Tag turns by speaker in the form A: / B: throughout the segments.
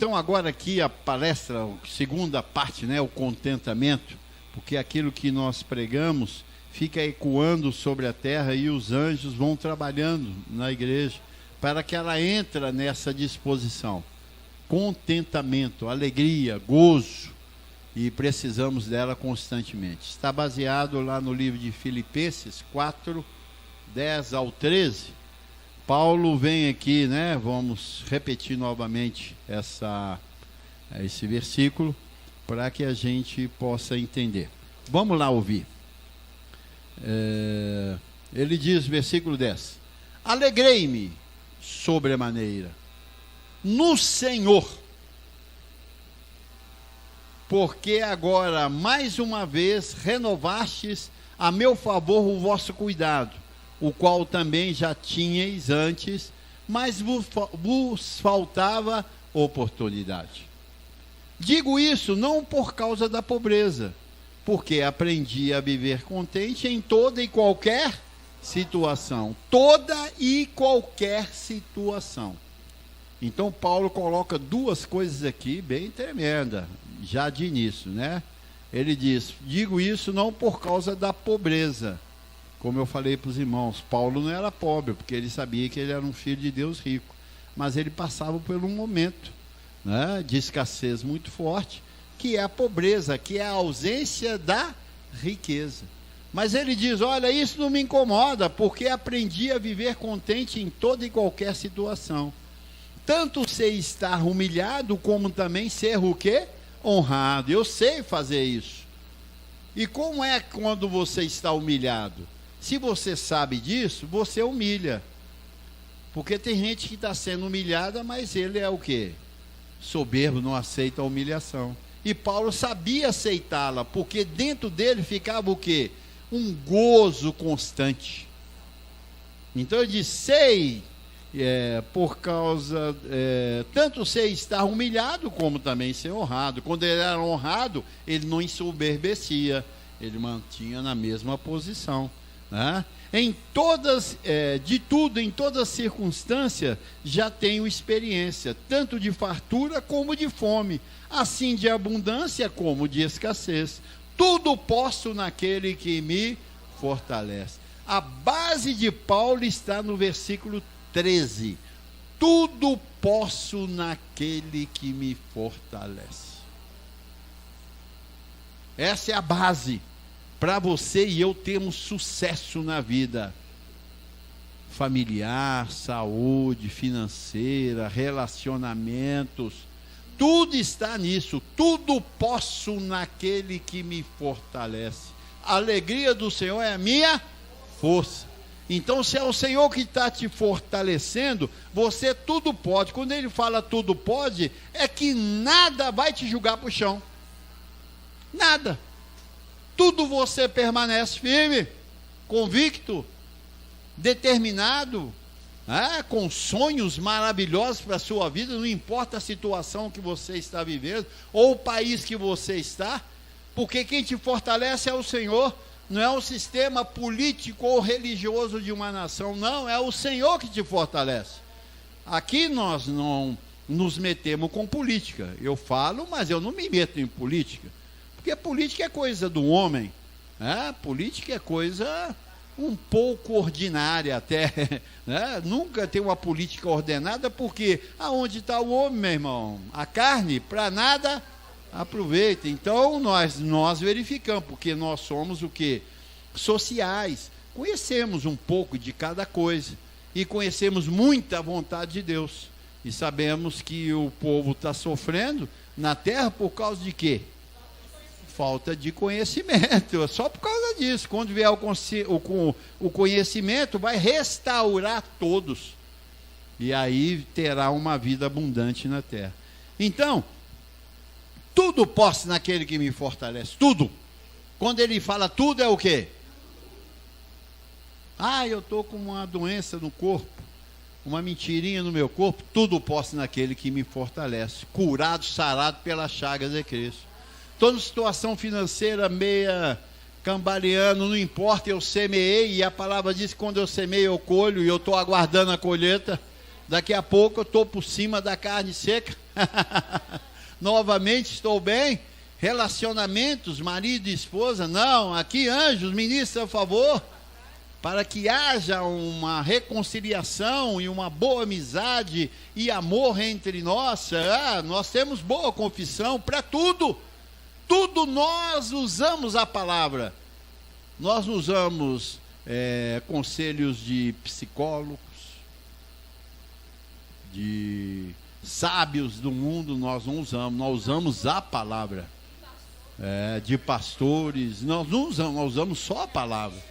A: então agora aqui a palestra, a segunda parte, né, o contentamento, porque aquilo que nós pregamos fica ecoando sobre a terra e os anjos vão trabalhando na igreja para que ela entre nessa disposição. Contentamento, alegria, gozo, e precisamos dela constantemente. Está baseado lá no livro de Filipenses 4, 10 ao 13. Paulo vem aqui, né? Vamos repetir novamente esse versículo para que a gente possa entender. Vamos lá ouvir. Ele diz, versículo 10: Alegrei-me sobremaneira no Senhor, porque agora mais uma vez renovastes a meu favor o vosso cuidado, o qual também já tinhais antes, mas vos faltava oportunidade. Digo isso não por causa da pobreza, porque aprendi a viver contente em toda e qualquer situação. Toda e qualquer situação. Então Paulo coloca duas coisas aqui bem tremendas, já de início, né? Ele diz, digo isso não por causa da pobreza. Como eu falei para os irmãos, Paulo não era pobre, porque ele sabia que ele era um filho de Deus rico. Mas ele passava por um momento, né, de escassez muito forte, que é a pobreza, que é a ausência da riqueza. Mas ele diz, olha, isso não me incomoda, porque aprendi a viver contente em toda e qualquer situação. Tanto sei estar humilhado, como também ser o quê? Honrado. Eu sei fazer isso. E como é quando você está humilhado? Se você sabe disso, você humilha. Porque tem gente que está sendo humilhada, mas ele é o quê? Soberbo, não aceita a humilhação. E Paulo sabia aceitá-la, porque dentro dele ficava o quê? Um gozo constante. Então ele diz, sei, tanto sei estar humilhado, como também ser honrado. Quando ele era honrado, ele não ensoberbecia, ele mantinha na mesma posição, né? Em todas, de tudo, em toda circunstância, já tenho experiência, tanto de fartura como de fome, assim de abundância como de escassez. Tudo posso naquele que me fortalece. A base de Paulo está no versículo 13. Tudo posso naquele que me fortalece. Essa é a base para você e eu termos sucesso na vida familiar, saúde, financeira, relacionamentos. Tudo está nisso. Tudo posso naquele que me fortalece. A alegria do Senhor é a minha força. Então, se é o Senhor que está te fortalecendo, você tudo pode. Quando ele fala tudo pode, é que nada vai te jogar para o chão. Nada. Tudo você permanece firme, convicto, determinado, com sonhos maravilhosos para a sua vida, não importa a situação que você está vivendo, ou o país que você está, porque quem te fortalece é o Senhor. Não é o sistema político ou religioso de uma nação, não, é o Senhor que te fortalece. Aqui nós não nos metemos com política. Eu falo, mas eu não me meto em política, porque política é coisa do homem, política é coisa um pouco ordinária até, né? Nunca tem uma política ordenada, porque aonde está o homem, meu irmão? A carne, para nada aproveita. Então nós verificamos, porque nós somos o quê? Sociais. Conhecemos um pouco de cada coisa e conhecemos muita vontade de Deus. E sabemos que o povo está sofrendo na terra por causa de quê? Falta de conhecimento. Só por causa disso. Quando vier o conhecimento, vai restaurar todos. E aí terá uma vida abundante na terra. Então, tudo posso naquele que me fortalece. Tudo. Quando ele fala tudo, é o quê? Eu estou com uma doença no corpo, uma mentirinha no meu corpo. Tudo posso naquele que me fortalece. Curado, sarado pelas chagas de Cristo. Estou em situação financeira meia cambaleando, não importa, eu semeei, e a palavra diz que quando eu semeio eu colho, e eu estou aguardando a colheita. Daqui a pouco eu estou por cima da carne seca, Novamente estou bem? Relacionamentos, marido e esposa? Não, aqui anjos, ministra a favor, para que haja uma reconciliação e uma boa amizade e amor entre nós. Nós temos boa confissão para tudo. Tudo nós usamos a palavra. Nós usamos conselhos de psicólogos, de sábios do mundo, nós não usamos. Nós usamos a palavra. De pastores, nós não usamos, nós usamos só a palavra.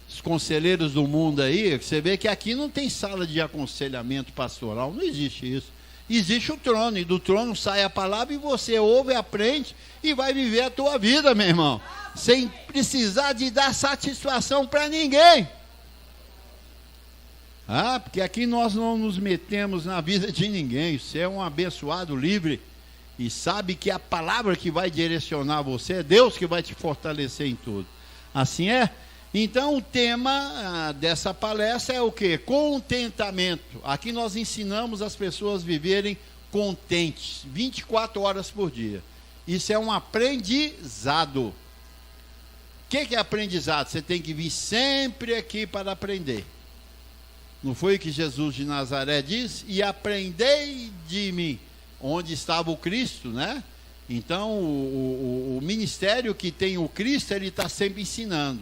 A: Os conselheiros do mundo aí, você vê que aqui não tem sala de aconselhamento pastoral, não existe isso. Existe o trono, e do trono sai a palavra e você ouve, aprende e vai viver a tua vida, meu irmão, sem precisar de dar satisfação para ninguém. Porque aqui nós não nos metemos na vida de ninguém. Você é um abençoado livre e sabe que a palavra que vai direcionar você é Deus que vai te fortalecer em tudo. Assim é? Então o tema dessa palestra é o quê? Contentamento. Aqui nós ensinamos as pessoas a viverem contentes, 24 horas por dia. Isso é um aprendizado. O que é aprendizado? Você tem que vir sempre aqui para aprender. Não foi o que Jesus de Nazaré disse? E aprendei de mim. Onde estava o Cristo, né? Então o ministério que tem o Cristo, ele está sempre ensinando.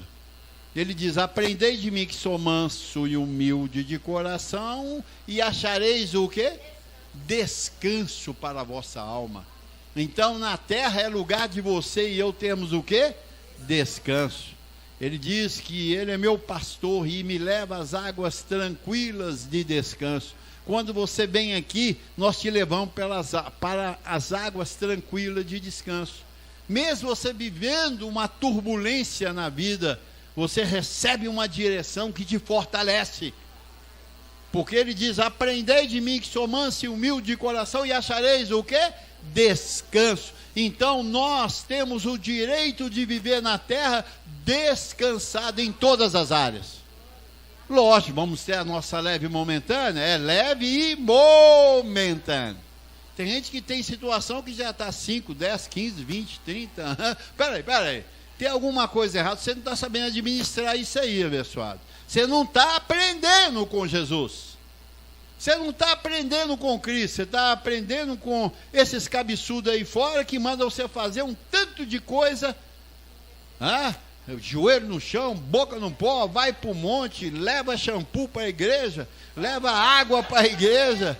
A: Ele diz: aprendei de mim que sou manso e humilde de coração, e achareis o quê? Descanso para a vossa alma. Então na terra é lugar de você e eu temos o quê? Descanso. Ele diz que ele é meu pastor e me leva às águas tranquilas de descanso. Quando você vem aqui, nós te levamos para as águas tranquilas de descanso. Mesmo você vivendo uma turbulência na vida, você recebe uma direção que te fortalece. Porque ele diz: aprendei de mim que sou manso e humilde de coração, e achareis o quê? Descanso. Então nós temos o direito de viver na terra descansado em todas as áreas. Lógico, vamos ter a nossa leve momentânea, é leve e momentânea. Tem gente que tem situação que já está 5, 10, 15, 20, 30. Peraí. Tem alguma coisa errada, você não está sabendo administrar isso aí, abençoado. Você não está aprendendo com Jesus. Você não está aprendendo com Cristo. Você está aprendendo com esses cabeçudos aí fora que mandam você fazer um tanto de coisa. Joelho no chão, boca no pó, vai para o monte, leva shampoo para a igreja, leva água para a igreja,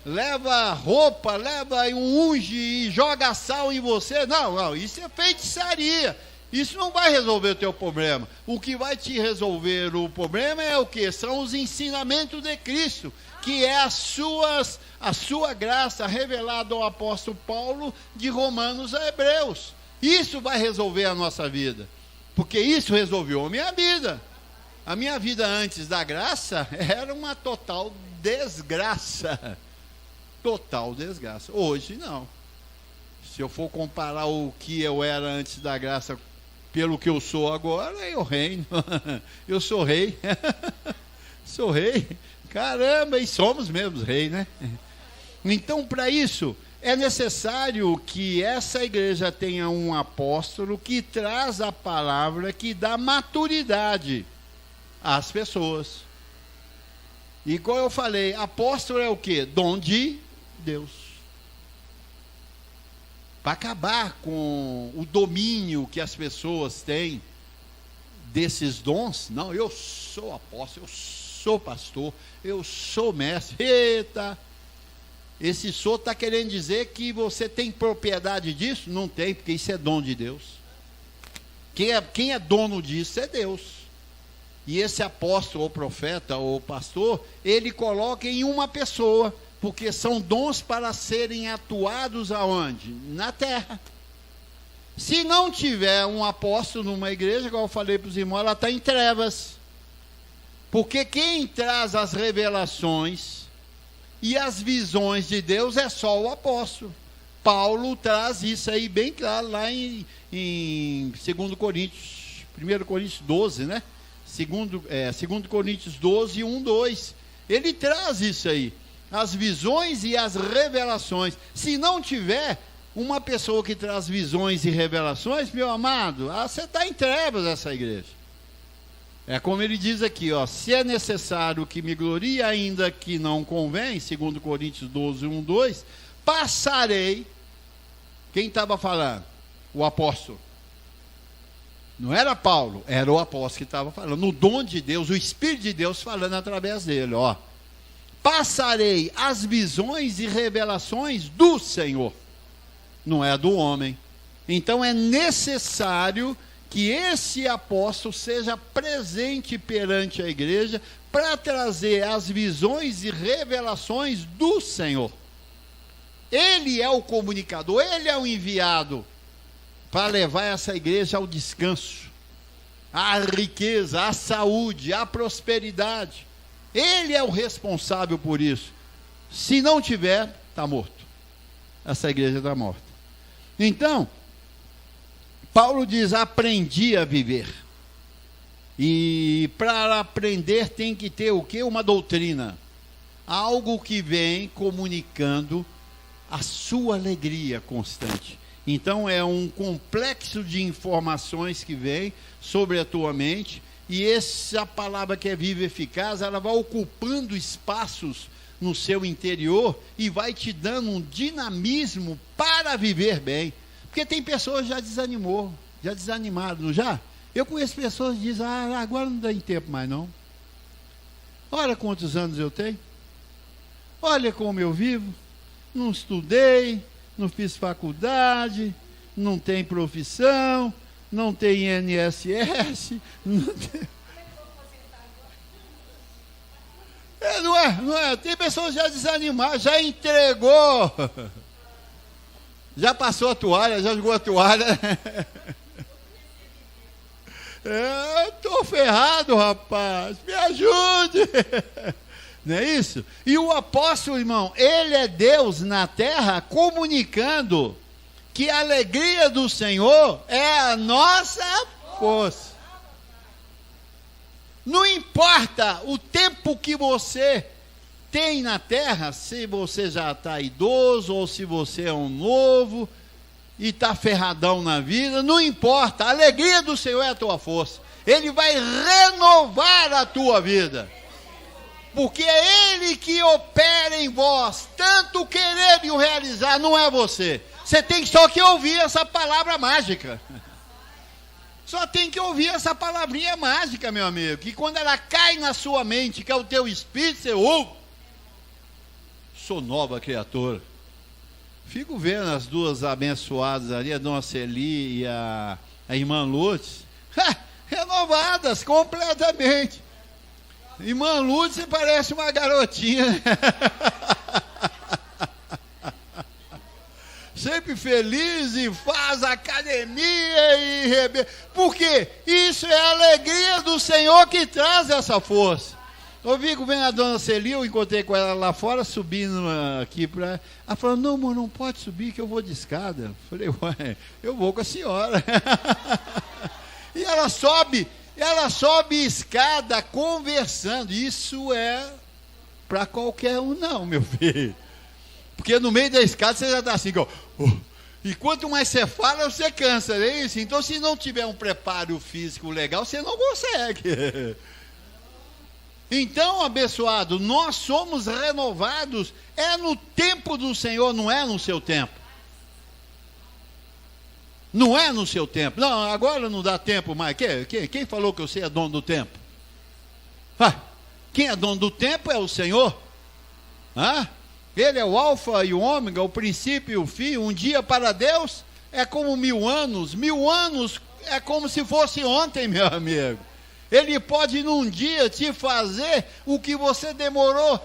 A: leva roupa, leva um unge e joga sal em você. Não, isso é feitiçaria. Isso não vai resolver o teu problema. O que vai te resolver o problema é o quê? São os ensinamentos de Cristo, que é a sua graça revelada ao apóstolo Paulo de Romanos a Hebreus. Isso vai resolver a nossa vida, porque isso resolveu a minha vida. A minha vida antes da graça era uma total desgraça. Total desgraça. Hoje não. Se eu for comparar o que eu era antes da graça pelo que eu sou agora, eu reino. Eu sou rei. Sou rei. Caramba, e somos mesmo rei, né? Então, para isso, é necessário que essa igreja tenha um apóstolo que traz a palavra, que dá maturidade às pessoas. E como eu falei, apóstolo é o quê? Dom de Deus. Para acabar com o domínio que as pessoas têm desses dons. Não, eu sou apóstolo, eu sou pastor, eu sou mestre. Eita! Esse sou está querendo dizer que você tem propriedade disso? Não tem, porque isso é dom de Deus. Quem é dono disso é Deus. E esse apóstolo, ou profeta, ou pastor, ele coloca em uma pessoa, porque são dons para serem atuados aonde? Na terra. Se não tiver um apóstolo numa igreja, como eu falei para os irmãos, ela está em trevas. Porque quem traz as revelações e as visões de Deus é só o apóstolo. Paulo traz isso aí bem claro lá em 2 Coríntios, 1 Coríntios 12, né? 2 Coríntios 12, 1, 2. Ele traz isso aí. as visões e as revelações. Se não tiver uma pessoa que traz visões e revelações, meu amado, você está em trevas essa igreja. É como ele diz aqui, ó, se é necessário que me glorie, ainda que não convém, 2 Coríntios 12, 1, 2, passarei. Quem estava falando? O apóstolo. Não era Paulo, era o apóstolo que estava falando. O dom de Deus, o Espírito de Deus falando através dele, ó. Passarei as visões e revelações do Senhor, não é do homem. Então é necessário que esse apóstolo seja presente perante a igreja para trazer as visões e revelações do Senhor. Ele é o comunicador, ele é o enviado para levar essa igreja ao descanso, à riqueza, à saúde, à prosperidade. Ele é o responsável por isso. Se não tiver, está morto. Essa igreja está morta. Então, Paulo diz, aprendi a viver. E para aprender tem que ter o quê? Uma doutrina. Algo que vem comunicando a sua alegria constante. Então é um complexo de informações que vem sobre a tua mente, e essa palavra que é viva e eficaz, ela vai ocupando espaços no seu interior e vai te dando um dinamismo para viver bem. Porque tem pessoas que já desanimaram, não já? Eu conheço pessoas que dizem, agora não dá tempo mais não. Olha quantos anos eu tenho. Olha como eu vivo. Não estudei, não fiz faculdade, não tem profissão, não tem INSS, não tem... Não é? Tem pessoas já desanimadas, já entregou, já passou a toalha, já jogou a toalha. Estou ferrado, rapaz, me ajude. Não é isso? E o apóstolo, irmão, ele é Deus na terra comunicando que a alegria do Senhor é a nossa força. Não importa o tempo que você tem na terra, se você já está idoso ou se você é um novo e está ferradão na vida, não importa, a alegria do Senhor é a tua força. Ele vai renovar a tua vida. Porque é Ele que opera em vós, tanto querer e o realizar, não é você. Você tem só que ouvir essa palavra mágica. Só tem que ouvir essa palavrinha mágica, meu amigo, que quando ela cai na sua mente, que é o teu espírito, você ouve. Sou nova criatura. Fico vendo as duas abençoadas ali, a dona Celi e a irmã Lutz, renovadas completamente. Irmã Lutz parece uma garotinha. Sempre feliz e faz academia e por quê? Isso é a alegria do Senhor que traz essa força. Eu vi que vendo a dona Celi, eu encontrei com ela lá fora, subindo aqui para... Ela falou, não, amor, não pode subir que eu vou de escada. Eu falei, ué, eu vou com a senhora. E ela sobe escada conversando. Isso é para qualquer um não, meu filho. Porque no meio da escada você já está assim, ó, e quanto mais você fala, você cansa, não é isso? Então se não tiver um preparo físico legal, você não consegue. Então, abençoado, nós somos renovados, é no tempo do Senhor, não é no seu tempo. Não é no seu tempo. Não, agora não dá tempo mais. Quem falou que você é dono do tempo? Quem é dono do tempo é o Senhor. Ele é o alfa e o ômega, o princípio e o fim. Um dia para Deus é como 1000 anos. 1000 anos é como se fosse ontem, meu amigo. Ele pode num dia te fazer o que você demorou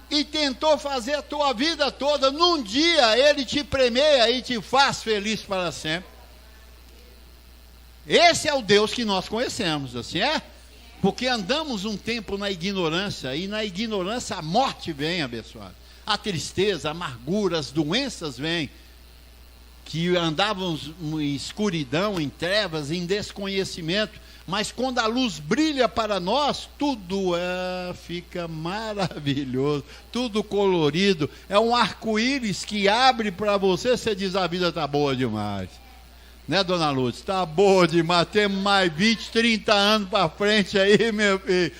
A: e tentou fazer a tua vida toda. Num dia ele te premia e te faz feliz para sempre. Esse é o Deus que nós conhecemos, assim é? Porque andamos um tempo na ignorância, e na ignorância a morte vem, abençoado. A tristeza, a amargura, as doenças vêm. Que andávamos em escuridão, em trevas, em desconhecimento. Mas quando a luz brilha para nós, tudo fica maravilhoso, tudo colorido. É um arco-íris que abre para você, você diz, a vida está boa demais. Né, dona Lourdes? Está boa demais, temos mais 20, 30 anos para frente aí, meu filho,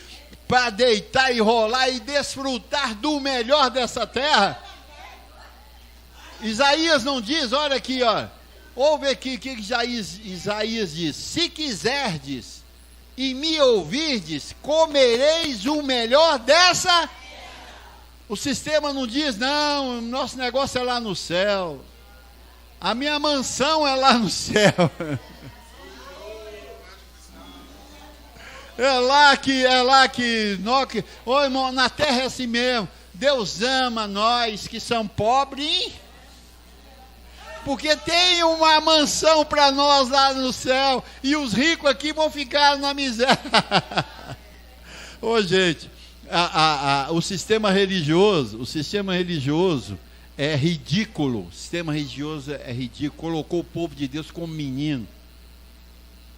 A: para deitar e rolar e desfrutar do melhor dessa terra. Isaías não diz, olha aqui, ó. Ouve aqui o que Isaías diz: se quiserdes e me ouvirdes, comereis o melhor dessa. O sistema não diz, não, nosso negócio é lá no céu, a minha mansão é lá no céu. É lá que ô irmão, na terra é assim mesmo. Deus ama nós que somos pobres, hein? Porque tem uma mansão para nós lá no céu, e os ricos aqui vão ficar na miséria. Ô gente, o sistema religioso é ridículo. O sistema religioso é ridículo. Colocou o povo de Deus como menino,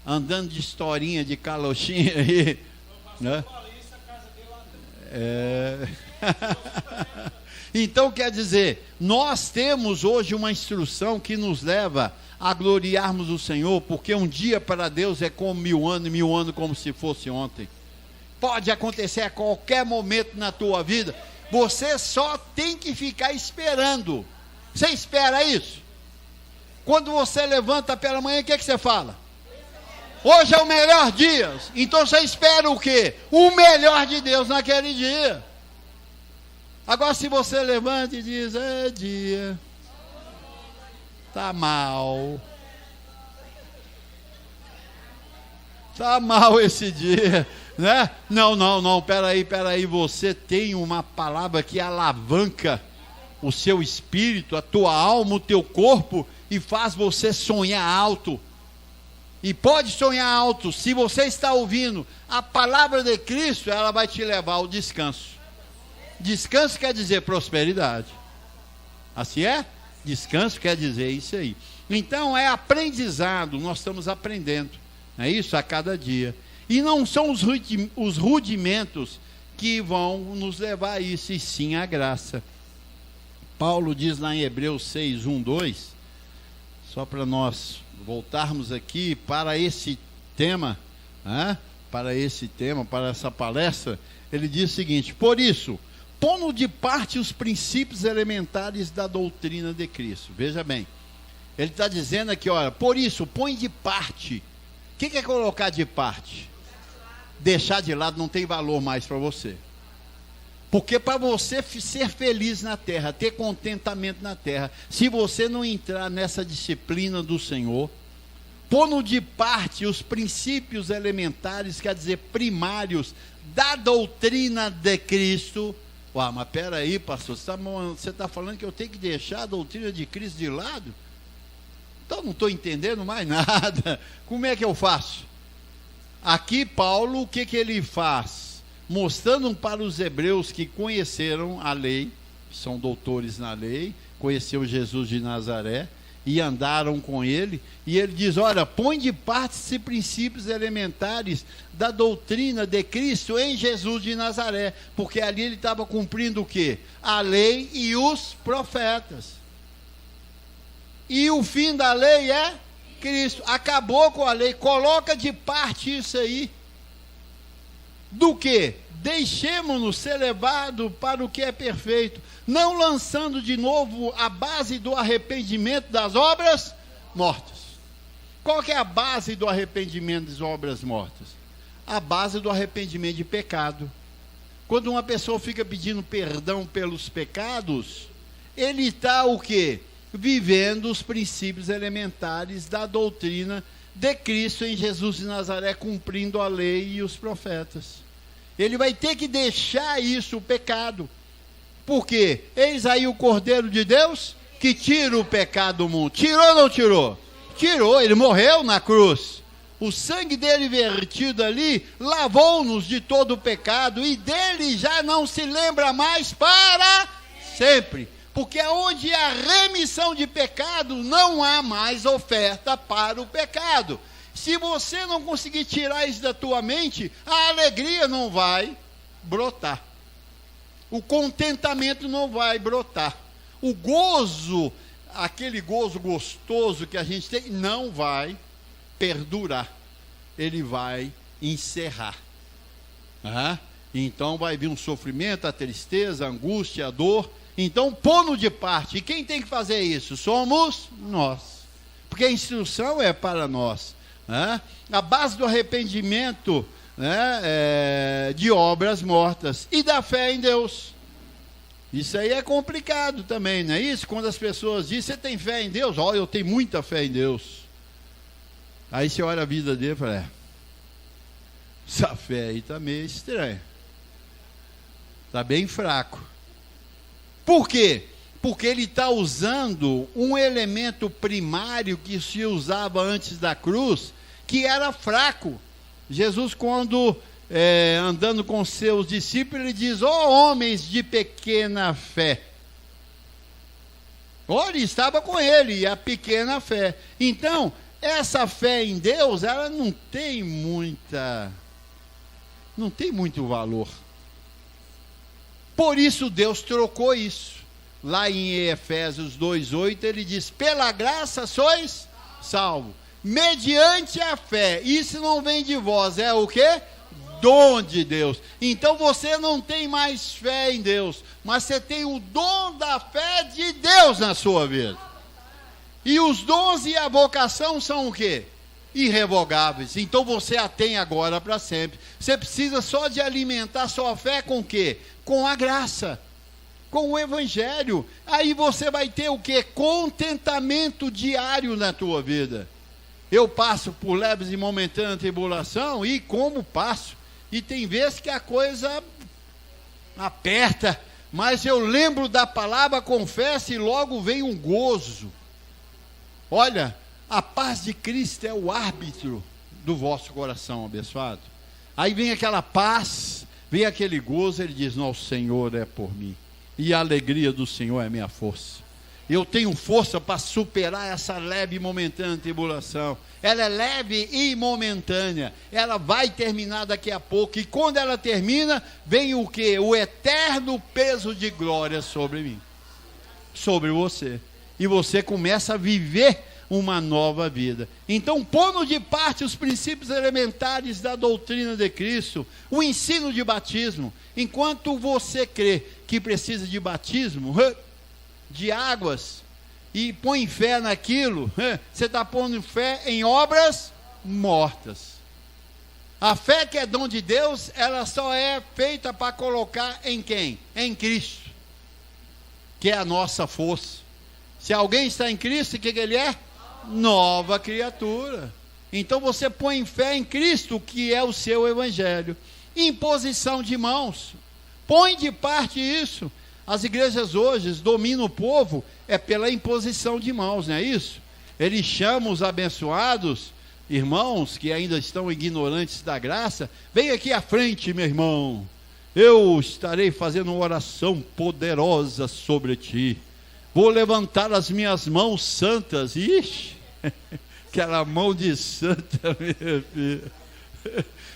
A: andando de historinha, de calochinha aí, né? Então quer dizer, nós temos hoje uma instrução que nos leva a gloriarmos o Senhor, porque um dia para Deus é como 1000 anos, 1000 anos como se fosse ontem. Pode acontecer a qualquer momento na tua vida, você só tem que ficar esperando. Você espera isso? Quando você levanta pela manhã, o que você fala? Hoje é o melhor dia. Então você espera o quê? O melhor de Deus naquele dia. Agora, se você levanta e diz, dia, tá mal esse dia, né? Não, peraí, você tem uma palavra que alavanca o seu espírito, a tua alma, o teu corpo, e faz você sonhar alto. E pode sonhar alto, se você está ouvindo a palavra de Cristo, ela vai te levar ao descanso. Descanso quer dizer prosperidade. Assim é? Descanso quer dizer isso aí. Então é aprendizado, nós estamos aprendendo, é isso, a cada dia. E não são os rudimentos que vão nos levar a isso, e sim a graça. Paulo diz lá em Hebreus 6, 1, 2, só para nós voltarmos aqui para esse tema, para essa palestra, ele diz o seguinte: por isso, pondo de parte os princípios elementares da doutrina de Cristo. Veja bem, ele está dizendo aqui, olha, por isso, põe de parte. O que é colocar de parte? Deixar de lado não tem valor mais para você. Porque para você ser feliz na terra, ter contentamento na terra, se você não entrar nessa disciplina do Senhor, pondo de parte os princípios elementares, quer dizer, primários, da doutrina de Cristo. Mas peraí, pastor, você está falando que eu tenho que deixar a doutrina de Cristo de lado? Então não estou entendendo mais nada. Como é que eu faço? Aqui Paulo, o que ele faz? Mostrando para os hebreus que conheceram a lei, são doutores na lei, conheceu Jesus de Nazaré e andaram com ele, e ele diz, olha, põe de parte esses princípios elementares da doutrina de Cristo em Jesus de Nazaré, porque ali ele estava cumprindo o quê? A lei e os profetas. E o fim da lei é Cristo. Acabou com a lei, coloca de parte isso aí. Do que? Deixemos-nos ser levados para o que é perfeito, não lançando de novo a base do arrependimento das obras mortas. Qual que é a base do arrependimento das obras mortas? A base do arrependimento de pecado. Quando uma pessoa fica pedindo perdão pelos pecados, ele está o quê? Vivendo os princípios elementares da doutrina de Cristo em Jesus de Nazaré, cumprindo a lei e os profetas. Ele vai ter que deixar isso, o pecado. Por quê? Eis aí o Cordeiro de Deus que tira o pecado do mundo. Tirou ou não tirou? Tirou, ele morreu na cruz. O sangue dele vertido ali lavou-nos de todo o pecado, e dele já não se lembra mais para sempre. Porque onde há remissão de pecado, não há mais oferta para o pecado. Se você não conseguir tirar isso da tua mente, a alegria não vai brotar. O contentamento não vai brotar. O gozo, aquele gozo gostoso que a gente tem, não vai perdurar. Ele vai encerrar. Então vai vir um sofrimento, a tristeza, a angústia, a dor. Então pondo de parte. E quem tem que fazer isso? Somos nós. Porque a instrução é para nós. A base do arrependimento de obras mortas e da fé em Deus. Isso aí é complicado também, não é isso? Quando as pessoas dizem, você tem fé em Deus? Olha, eu tenho muita fé em Deus. Aí você olha a vida dele e fala, essa fé aí está meio estranha. Está bem fraco. Por quê? Porque ele está usando um elemento primário que se usava antes da cruz, que era fraco. Jesus, quando andando com seus discípulos, ele diz, homens de pequena fé. Olha, estava com ele, a pequena fé. Então, essa fé em Deus, ela não tem muito valor. Por isso Deus trocou isso. Lá em Efésios 2:8 ele diz, pela graça sois salvos, mediante a fé. Isso não vem de vós, é o quê? Dom de Deus. Então você não tem mais fé em Deus, mas você tem o dom da fé de Deus na sua vida. E os dons e a vocação são o quê? Irrevogáveis. Então você a tem agora para sempre. Você precisa só de alimentar sua fé com o quê? Com a graça, com o evangelho. Aí você vai ter o quê? Contentamento diário na tua vida. Eu passo por leves e momentânea tribulação, e como passo? E tem vezes que a coisa aperta, mas eu lembro da palavra, confesso, e logo vem um gozo. Olha, a paz de Cristo é o árbitro do vosso coração, abençoado. Aí vem aquela paz, vem aquele gozo, ele diz, não, o Senhor é por mim, e a alegria do Senhor é minha força. Eu tenho força para superar essa leve e momentânea tribulação. Ela é leve e momentânea. Ela vai terminar daqui a pouco. E quando ela termina, vem o quê? O eterno peso de glória sobre mim, sobre você. E você começa a viver uma nova vida. Então, pondo de parte os princípios elementares da doutrina de Cristo, o ensino de batismo, enquanto você crê que precisa de batismo, de águas, e põe fé naquilo, você está pondo fé em obras mortas. A fé que é dom de Deus, ela só é feita para colocar em quem? Em Cristo, que é a nossa força. Se alguém está em Cristo, o que ele é? Nova criatura. Então você põe fé em Cristo, que é o seu evangelho. Imposição de mãos, põe de parte isso. As igrejas hoje dominam o povo pela imposição de mãos, não é isso? Eles chamam os abençoados, irmãos que ainda estão ignorantes da graça, vem aqui à frente, meu irmão, eu estarei fazendo uma oração poderosa sobre ti, vou levantar as minhas mãos santas, ixi, aquela mão de santa, minha filha.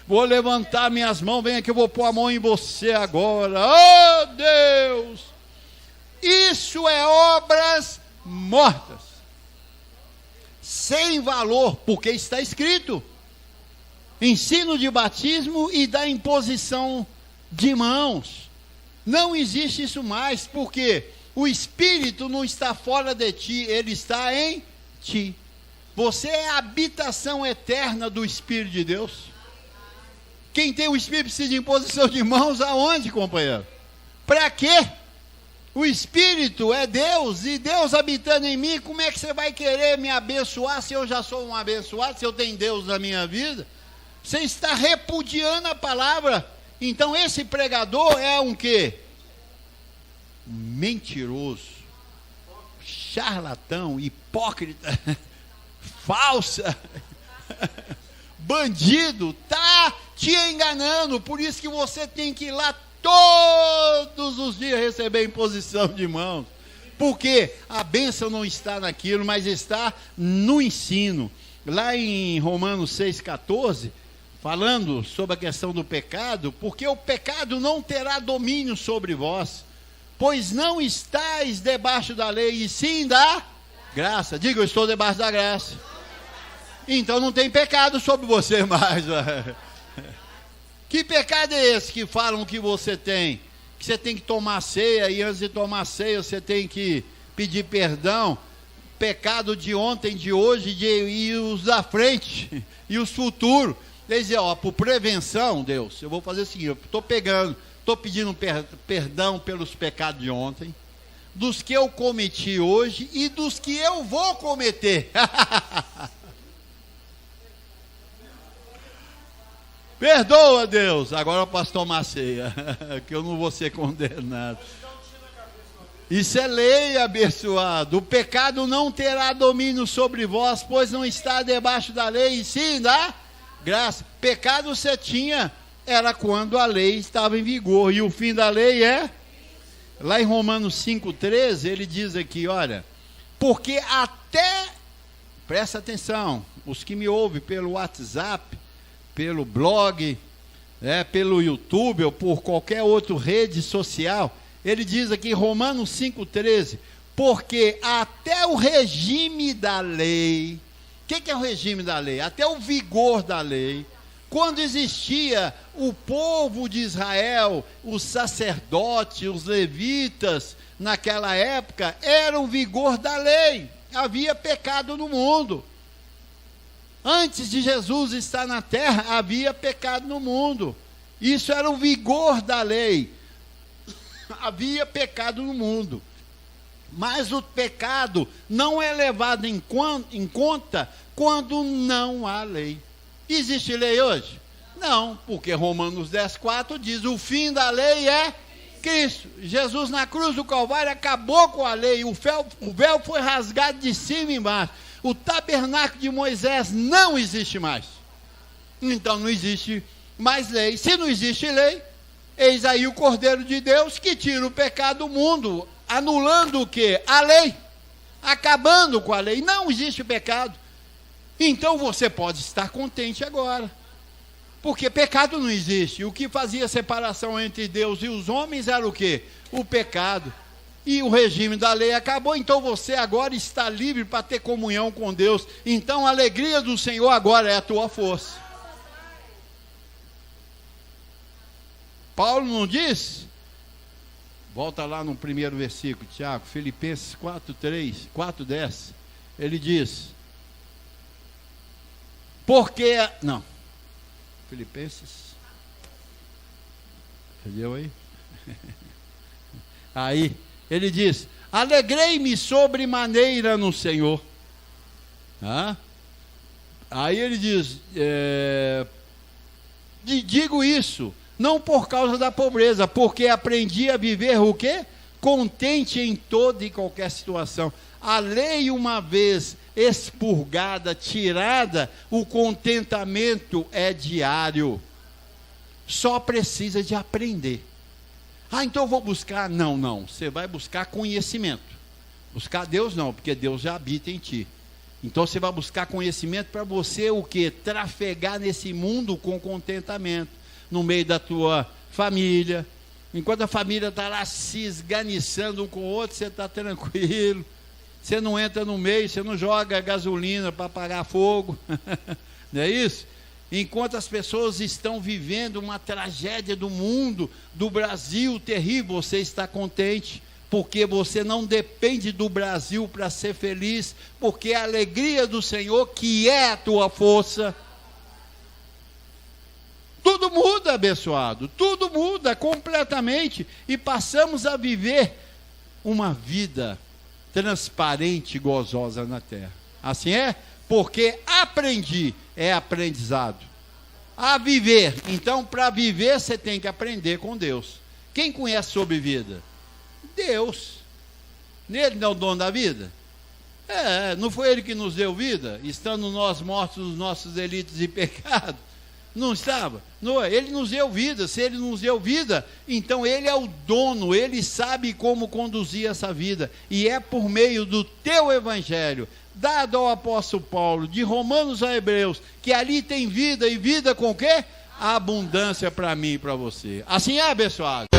A: Vou levantar minhas mãos, vem aqui, eu vou pôr a mão em você agora. Oh Deus! Isso é obras mortas, sem valor, porque está escrito. Ensino de batismo e da imposição de mãos. Não existe isso mais, porque o Espírito não está fora de ti, ele está em ti. Você é a habitação eterna do Espírito de Deus. Quem tem o Espírito precisa de imposição de mãos aonde, companheiro? Para quê? O Espírito é Deus, e Deus habitando em mim, como é que você vai querer me abençoar se eu já sou um abençoado, se eu tenho Deus na minha vida? Você está repudiando a palavra. Então esse pregador é um quê? Mentiroso, charlatão, hipócrita, falsa, bandido, está te enganando. Por isso que você tem que ir lá todos os dias receber imposição de mãos, porque a bênção não está naquilo, mas está no ensino. lá em Romanos 6,14, falando sobre a questão do pecado, porque o pecado não terá domínio sobre vós, pois não estáis debaixo da lei, e sim da graça. Diga, eu estou debaixo da graça. Então não tem pecado sobre você mais. Que pecado é esse que falam que você tem? Que você tem que tomar ceia, e antes de tomar ceia você tem que pedir perdão. Pecado de ontem, de hoje, e os da frente, e os futuros. Eles dizem, por prevenção, Deus, eu vou fazer o seguinte, eu estou pedindo perdão pelos pecados de ontem, dos que eu cometi hoje e dos que eu vou cometer. Perdoa, Deus, agora eu posso tomar ceia, que eu não vou ser condenado. Isso é lei, abençoado. O pecado não terá domínio sobre vós, pois não está debaixo da lei, e sim da graça. Pecado você tinha, era quando a lei estava em vigor, e o fim da lei é... Lá em Romanos 5,13, ele diz aqui, olha, porque até, presta atenção, os que me ouvem pelo WhatsApp, pelo blog, pelo YouTube, ou por qualquer outra rede social, ele diz aqui, Romanos 5,13, porque até o regime da lei, o que é o regime da lei? Até o vigor da lei, quando existia o povo de Israel, os sacerdotes, os levitas, naquela época, era o vigor da lei, havia pecado no mundo. Antes de Jesus estar na terra, havia pecado no mundo, isso era o vigor da lei, havia pecado no mundo. Mas o pecado não é levado em conta quando não há lei. Existe lei hoje? Não, porque Romanos 10,4 diz, o fim da lei é Cristo. Jesus na cruz do Calvário acabou com a lei, o véu foi rasgado de cima e embaixo. O tabernáculo de Moisés não existe mais. Então não existe mais lei. Se não existe lei, eis aí o Cordeiro de Deus que tira o pecado do mundo, anulando o quê? A lei, acabando com a lei. Não existe pecado. Então você pode estar contente agora, porque pecado não existe. O que fazia separação entre Deus e os homens era o quê? O pecado. E o regime da lei acabou, então você agora está livre para ter comunhão com Deus. Então a alegria do Senhor agora é a tua força. Paulo não diz? Volta lá no primeiro versículo, Tiago, Filipenses 4:10, ele diz, porque, não, Filipenses, entendeu aí? Aí, ele diz, alegrei-me sobremaneira no Senhor. Aí ele diz, digo isso, não por causa da pobreza, porque aprendi a viver o quê? Contente em toda e qualquer situação. A lei uma vez expurgada, tirada, o contentamento é diário. Só precisa de aprender. Então eu vou buscar. Não, você vai buscar conhecimento. Buscar Deus não, porque Deus já habita em ti. Então você vai buscar conhecimento para você o quê? Trafegar nesse mundo com contentamento. No meio da tua família. Enquanto a família está lá se esganiçando um com o outro, você está tranquilo. Você não entra no meio, você não joga gasolina para apagar fogo. Não é isso? Enquanto as pessoas estão vivendo uma tragédia do mundo, do Brasil terrível, você está contente, porque você não depende do Brasil para ser feliz, porque a alegria do Senhor, que é a tua força. Tudo muda, abençoado, tudo muda completamente, e passamos a viver uma vida transparente e gozosa na terra. Assim é? Porque aprendi, é aprendizado. A viver, então para viver você tem que aprender com Deus. Quem conhece sobre vida? Deus. Ele não é o dono da vida? Não foi Ele que nos deu vida, estando nós mortos nos nossos delitos e pecados? Não estava? Ele nos deu vida. Se ele nos deu vida, então ele é o dono, ele sabe como conduzir essa vida. E é por meio do teu evangelho, dado ao apóstolo Paulo, de Romanos a Hebreus, que ali tem vida, e vida com o quê? A abundância para mim e para você. Assim é, abençoado.